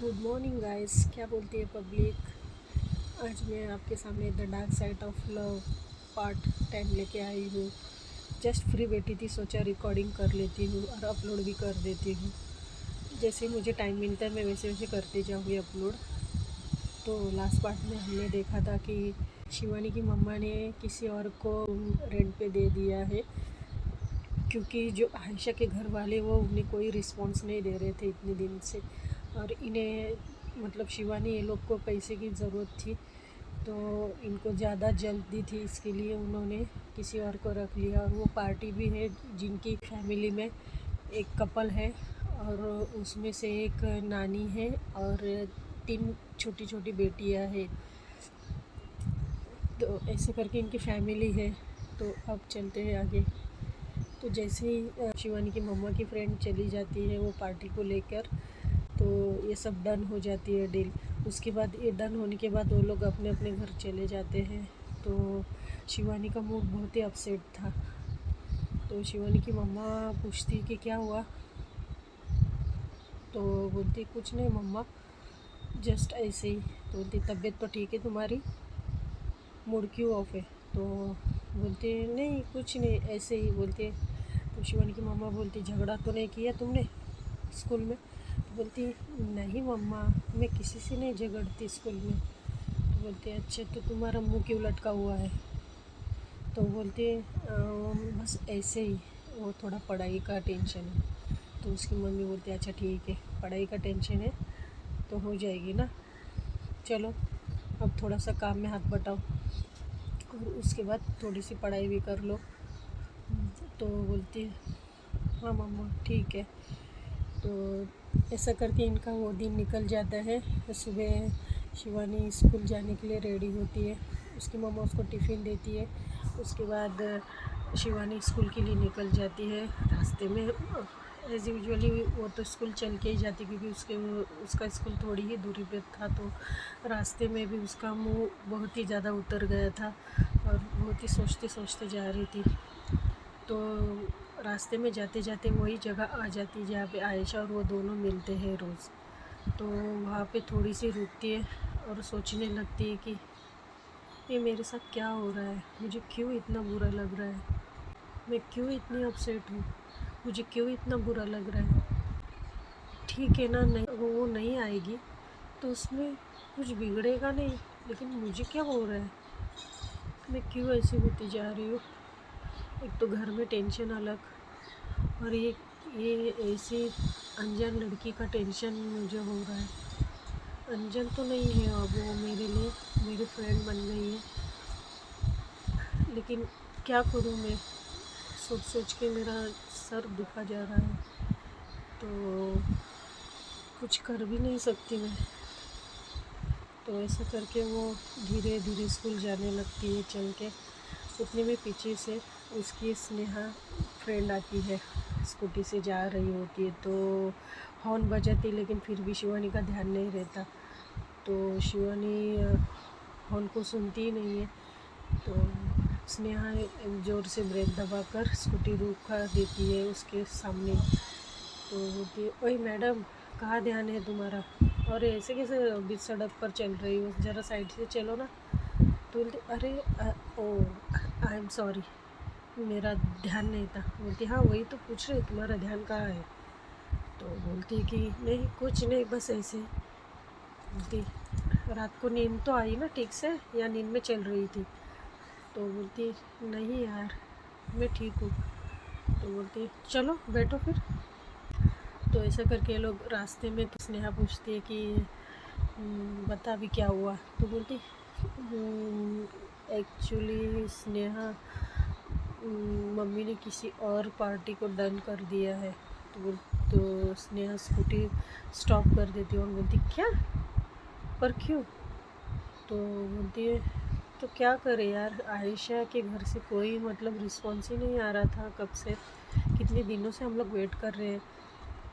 Good morning guys, क्या बोलती है पब्लिक। आज मैं आपके सामने the dark side of love part 10 लेके आई हूँ। जस्ट फ्री बैठी थी, सोचा रिकॉर्डिंग कर लेती हूँ और अपलोड भी कर देती हूँ। जैसे मुझे टाइम मिलता है मैं वैसे वैसे करते जाऊँगी अपलोड। तो लास्ट पार्ट में हमने देखा था कि शिवानी की मम्मा ने किसी और को रेंट पे दे दिया है, क्योंकि जो आयशा के घर वाले वो उन्हें कोई रिस्पॉन्स नहीं दे रहे थे इतने दिन से, और इन्हें मतलब शिवानी ये लोग को पैसे की ज़रूरत थी, तो इनको ज़्यादा जल्दी थी, इसके लिए उन्होंने किसी और को रख लिया। और वो पार्टी भी है जिनकी फैमिली में एक कपल है और उसमें से एक नानी है और 3 छोटी छोटी बेटियां हैं। तो ऐसे करके इनकी फैमिली है। तो अब चलते हैं आगे। तो जैसे ही शिवानी की मम्मा की फ्रेंड चली जाती है वो पार्टी को लेकर, तो ये सब डन हो जाती है डील। उसके बाद ये डन होने के बाद वो लोग अपने अपने घर चले जाते हैं। तो शिवानी का मूड बहुत ही अपसेट था। तो शिवानी की मम्मा पूछती कि क्या हुआ, तो बोलती कुछ नहीं मम्मा, जस्ट ऐसे ही। तो बोलती तबीयत तो ठीक है तुम्हारी, मूड क्यों ऑफ है। तो बोलती नहीं कुछ नहीं, ऐसे ही बोलती। तो शिवानी की मम्मा बोलती झगड़ा तो नहीं किया तुमने स्कूल में। तो बोलती नहीं मम्मा, मैं किसी से नहीं झगड़ती स्कूल में। तो बोलती अच्छा तो तुम्हारा मुंह क्यों लटका हुआ है। तो बोलती बस ऐसे ही, वो थोड़ा पढ़ाई का टेंशन है। तो उसकी मम्मी बोलती अच्छा ठीक है, पढ़ाई का टेंशन है तो हो जाएगी ना, चलो अब थोड़ा सा काम में हाथ बटाओ और उसके बाद थोड़ी सी पढ़ाई भी कर लो। तो बोलती हाँ मम्मा ठीक है। तो ऐसा करके इनका वो दिन निकल जाता है। सुबह शिवानी स्कूल जाने के लिए रेडी होती है, उसकी मम्मा उसको टिफ़िन देती है। उसके बाद शिवानी स्कूल के लिए निकल जाती है। रास्ते में एज़ यूजुअली वो तो स्कूल चल के ही जाती, क्योंकि उसका स्कूल थोड़ी ही दूरी पे था। तो रास्ते में भी उसका मुंह बहुत ही ज़्यादा उतर गया था और बहुत ही सोचते सोचते जा रही थी। तो रास्ते में जाते जाते वही जगह आ जाती जहाँ पे आयशा और वो दोनों मिलते हैं रोज़। तो वहाँ पे थोड़ी सी रुकती है और सोचने लगती है कि ये मेरे साथ क्या हो रहा है, मुझे क्यों इतना बुरा लग रहा है, मैं क्यों इतनी अपसेट हूँ, मुझे क्यों इतना बुरा लग रहा है। ठीक है ना, नहीं वो नहीं आएगी तो उसमें कुछ बिगड़ेगा नहीं, लेकिन मुझे क्या हो रहा है, मैं क्यों ऐसी होती जा रही हूँ। एक तो घर में टेंशन अलग, और ये ऐसी अनजान लड़की का टेंशन मुझे हो रहा है। अनजान तो नहीं है, अब वो मेरे लिए मेरी फ्रेंड बन गई है, लेकिन क्या करूँ मैं, सोच सोच के मेरा सर दुखा जा रहा है। तो कुछ कर भी नहीं सकती मैं। तो ऐसा करके वो धीरे धीरे स्कूल जाने लगती है चल के। उतने में पीछे से उसकी स्नेहा फ्रेंड आती है, स्कूटी से जा रही होती है। तो हॉर्न बजाती, लेकिन फिर भी शिवानी का ध्यान नहीं रहता। तो शिवानी हॉर्न को सुनती ही नहीं है। तो स्नेहा ज़ोर से ब्रेक दबाकर स्कूटी रुका देती है उसके सामने। तो बोलती है ओए मैडम, कहाँ ध्यान है तुम्हारा, और ऐसे कैसे बीच सड़क पर चल रही हो, ज़रा साइड से चलो ना। तो बोलती अरे ओ आई एम सॉरी, मेरा ध्यान नहीं था। बोलती हाँ वही तो पूछ रही, तुम्हारा ध्यान कहाँ है। तो बोलती कि नहीं कुछ नहीं, बस ऐसे ही। बोलती रात को नींद तो आई ना ठीक से, या नींद में चल रही थी। तो बोलती नहीं यार मैं ठीक हूँ। तो बोलती चलो बैठो फिर। तो ऐसा करके लोग रास्ते में, तो स्नेहा पूछती है कि बता अभी क्या हुआ। तो बोलती एक्चुअली स्नेहा, मम्मी ने किसी और पार्टी को डन कर दिया है। तो स्नेहा स्कूटी स्टॉप कर देती है और बोलती क्या, पर क्यों। तो बोलती है तो क्या करे यार, आयशा के घर से कोई मतलब रिस्पॉन्स ही नहीं आ रहा था कब से, कितने दिनों से हम लोग वेट कर रहे हैं।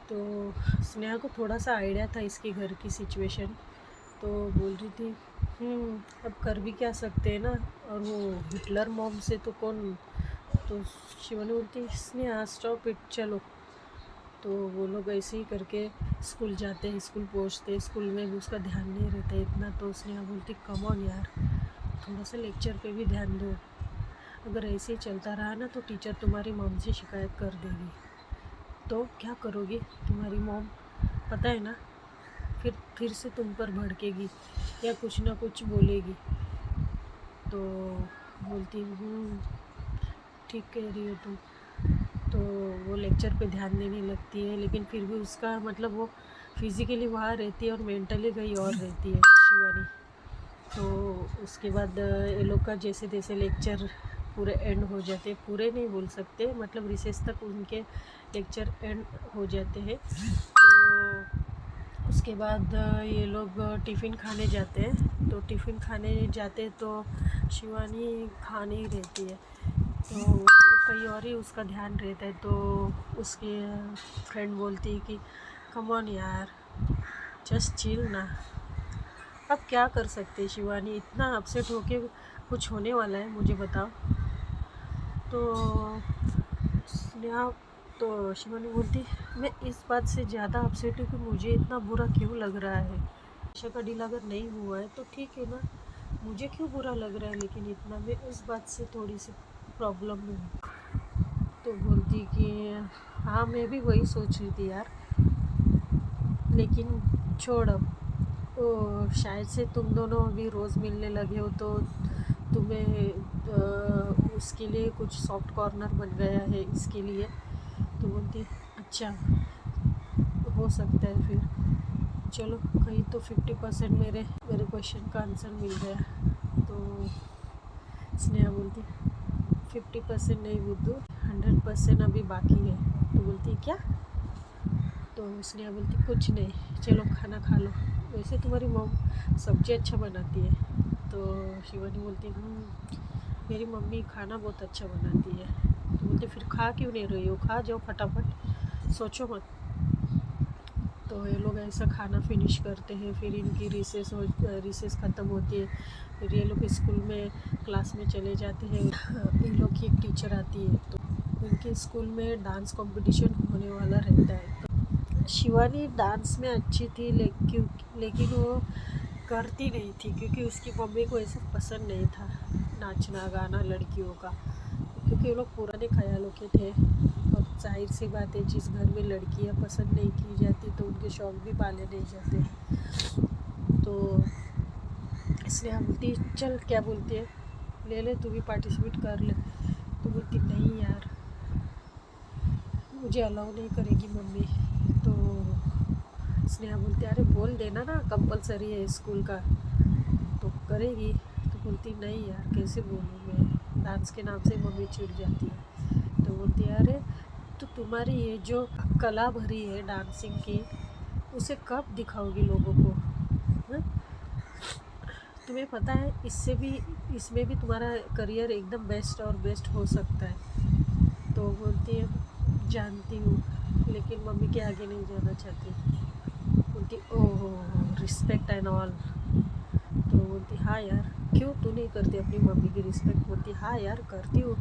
तो स्नेहा को थोड़ा सा आइडिया था इसके घर की सिचुएशन। तो बोल रही थी अब कर भी क्या सकते हैं ना, और वो हिटलर मॉम से तो कौन। तो शिवानी बोलती स्नेहा स्टॉप इट, चलो। तो वो लोग ऐसे ही करके स्कूल जाते हैं, स्कूल पहुँचते, स्कूल में भी उसका ध्यान नहीं रहता है इतना। तो उसने बोलती कम ऑन यार, थोड़ा सा लेक्चर पे भी ध्यान दो। अगर ऐसे ही चलता रहा ना तो टीचर तुम्हारी मॉम से शिकायत कर देगी। तो क्या करोगी? तुम्हारी मॉम पता है ना, फिर से तुम पर भड़केगी या कुछ ना कुछ बोलेगी। तो बोलती ठीक कह रही हो तुम। तो वो लेक्चर पे ध्यान देने लगती है, लेकिन फिर भी उसका मतलब वो फिज़िकली वहाँ रहती है और मेंटली कहीं और रहती है शिवानी। तो उसके बाद ये लोग का जैसे तैसे लेक्चर पूरे एंड हो जाते, पूरे नहीं बोल सकते, मतलब रिसेस तक उनके लेक्चर एंड हो जाते हैं। तो उसके बाद ये लोग टिफ़िन खाने जाते हैं। तो टिफ़िन खाने जाते तो शिवानी खा नहीं रहती है, तो कहीं और ही उसका ध्यान रहता है। तो उसकी फ्रेंड बोलती है कि कम ऑन यार, जस्ट चिल ना। अब क्या कर सकते हैं शिवानी, इतना अपसेट होके कुछ होने वाला है मुझे बताओ। तो स्नेहा तो शिवानी बोलती मैं इस बात से ज़्यादा अपसेट हूँ कि मुझे इतना बुरा क्यों लग रहा है। आशा का डील अगर नहीं हुआ है तो ठीक है ना, मुझे क्यों बुरा लग रहा है, लेकिन इतना मैं उस बात से थोड़ी सी प्रॉब्लम में हूँ। तो बोलती कि हाँ मैं भी वही सोच रही थी यार, लेकिन छोड़ अब। शायद से तुम दोनों अभी रोज़ मिलने लगे हो तो तुम्हें उसके लिए कुछ सॉफ्ट कॉर्नर बन गया है इसके लिए। तो बोलती अच्छा हो सकता है, फिर चलो कहीं तो 50% मेरे क्वेश्चन का आंसर मिल गया। तो स्नेहा बोलती 50% नहीं बुद्धू, 100% अभी बाकी है। तो बोलती क्या? तो स्नेहा बोलती कुछ नहीं, चलो खाना खा लो, वैसे तुम्हारी मॉम सब्ज़ी अच्छा बनाती है। तो शिवानी बोलती मेरी मम्मी खाना बहुत अच्छा बनाती है। तो बोलते फिर खा क्यों नहीं रही हो, खा जाओ फटाफट, सोचो मत। तो ये लोग ऐसा खाना फिनिश करते हैं, फिर इनकी रिसेस ख़त्म होती है, फिर ये लोग स्कूल में क्लास में चले जाते हैं। इन लोग की एक टीचर आती है, तो इनके स्कूल में डांस कंपटीशन होने वाला रहता है। तो शिवानी डांस में अच्छी थी, लेकिन वो करती नहीं थी क्योंकि उसकी मम्मी को ऐसा पसंद नहीं था नाचना गाना लड़कियों का, क्योंकि वो लोग पुराने ख्यालों के थे। और जाहिर सी बात है, जिस घर में लड़कियां पसंद नहीं की जाती तो उनके शौक भी पाले नहीं जाते। तो इसलिए हम बोलती चल, क्या बोलती है, ले ले तू भी पार्टिसिपेट कर ले। तो बोलती नहीं यार, मुझे अलाउ नहीं करेगी मम्मी। तो स्नेहा बोलती अरे बोल देना ना कंपलसरी है स्कूल का, तो करेगी। तो बोलती नहीं यार कैसे बोलूँ मैं, डांस के नाम से मम्मी चिढ़ जाती है। तो बोलती है अरे तो तुम्हारी ये जो कला भरी है डांसिंग की, उसे कब दिखाओगी लोगों को? हाँ? तुम्हें पता है इसमें भी तुम्हारा करियर एकदम बेस्ट और बेस्ट हो सकता है। तो बोलती है जानती हूँ, लेकिन मम्मी के आगे नहीं जाना चाहती। बोलती ओह रिस्पेक्ट एंड ऑल। तो बोलती हाँ यार, क्यों तू नहीं करती अपनी मम्मी की रिस्पेक्ट? बोलती हाँ यार करती हूँ,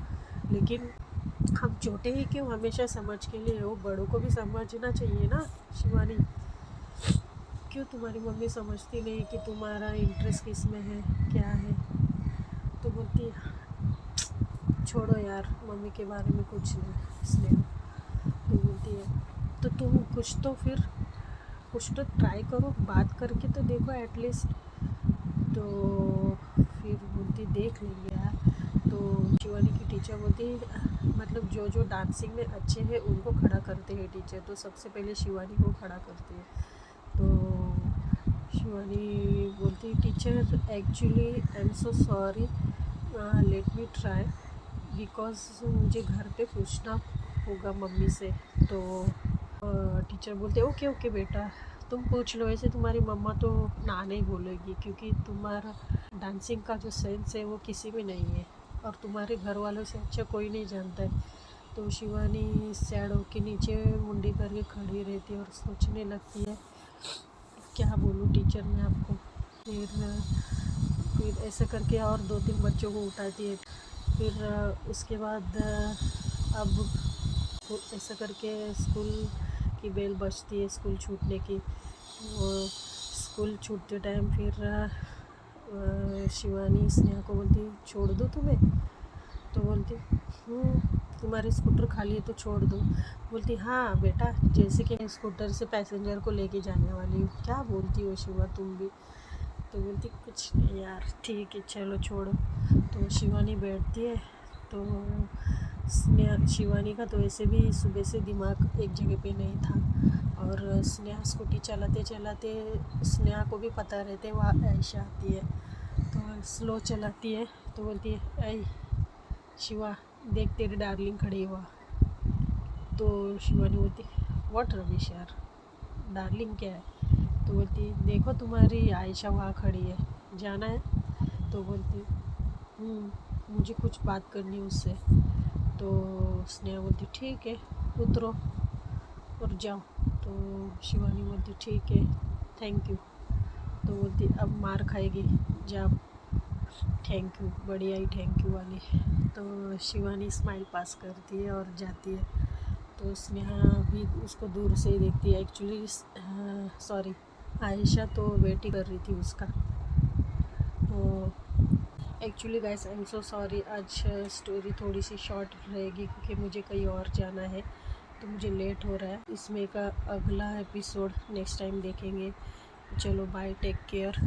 लेकिन हम छोटे ही क्यों हमेशा समझ के लिए, वो बड़ों को भी समझना चाहिए ना शिवानी। क्यों तुम्हारी मम्मी समझती नहीं कि तुम्हारा इंटरेस्ट किस में है, क्या है? तो बोलती छोड़ो यार, मम्मी के बारे में कुछ नहीं इसलिए। तो बोलती है तो तुम कुछ तो ट्राई करो, बात करके तो देखो एटलीस्ट। तो फिर बोलती देख लेंगे यार। तो शिवानी की टीचर बोलती मतलब जो डांसिंग में अच्छे हैं उनको खड़ा करते हैं टीचर, तो सबसे पहले शिवानी को खड़ा करती है। तो शिवानी बोलती teacher actually I am so sorry, let me try, because मुझे घर पे पूछना होगा मम्मी से। तो टीचर बोलते ओके ओके बेटा तुम पूछ लो, ऐसे तुम्हारी मम्मा तो ना नहीं बोलेगी क्योंकि तुम्हारा डांसिंग का जो सेंस है वो किसी में नहीं है और तुम्हारे घर वालों से अच्छा कोई नहीं जानता है। तो शिवानी सैड होकर नीचे मुंडी करके खड़ी रहती है और सोचने लगती है क्या बोलूँ टीचर मैं आपको। फिर ऐसे करके और 2-3 बच्चों को उठाती है। फिर उसके बाद अब ऐसा करके स्कूल की बेल बजती है स्कूल छूटने की। वो स्कूल छूटते टाइम फिर शिवानी स्नेहा को बोलती छोड़ दूँ तुम्हें, तो बोलती तुम्हारी स्कूटर खाली है तो छोड़ दो। बोलती हाँ बेटा, जैसे कि मैं स्कूटर से पैसेंजर को लेके जाने वाली हूँ, क्या बोलती हो शिवा तुम भी। तो बोलती कुछ नहीं यार, ठीक है चलो छोड़ो। तो शिवानी बैठती है, तो शिवानी का तो ऐसे भी सुबह से दिमाग एक जगह पे नहीं था, और स्नेहा स्कूटी चलाते चलाते स्नेहा को भी पता रहते वहाँ आयशा आती है, तो स्लो चलाती है। तो बोलती है ऐ शिवा देख तेरी डार्लिंग खड़ी हुआ। तो शिवानी बोलती व्हाट रविश यार, डार्लिंग क्या है। तो बोलती देखो तुम्हारी आयशा वहाँ खड़ी है, जाना है। तो बोलती मुझे कुछ बात करनी उससे। तो स्नेहा बोलती ठीक है उतरो और जाओ। तो शिवानी बोलती ठीक है थैंक यू। तो बोलती अब मार खाएगी, जा थैंक यू, बढ़िया ही थैंक यू वाली। तो शिवानी स्माइल पास करती है और जाती है। तो स्नेहा भी उसको दूर से ही देखती है। एक्चुअली सॉरी, आयशा तो वेट ही कर रही थी उसका। तो actually guys I am so sorry, आज स्टोरी थोड़ी सी शॉर्ट रहेगी क्योंकि मुझे कहीं और जाना है, तो मुझे लेट हो रहा है। इसमें का अगला एपिसोड नेक्स्ट टाइम देखेंगे। चलो बाय, टेक केयर।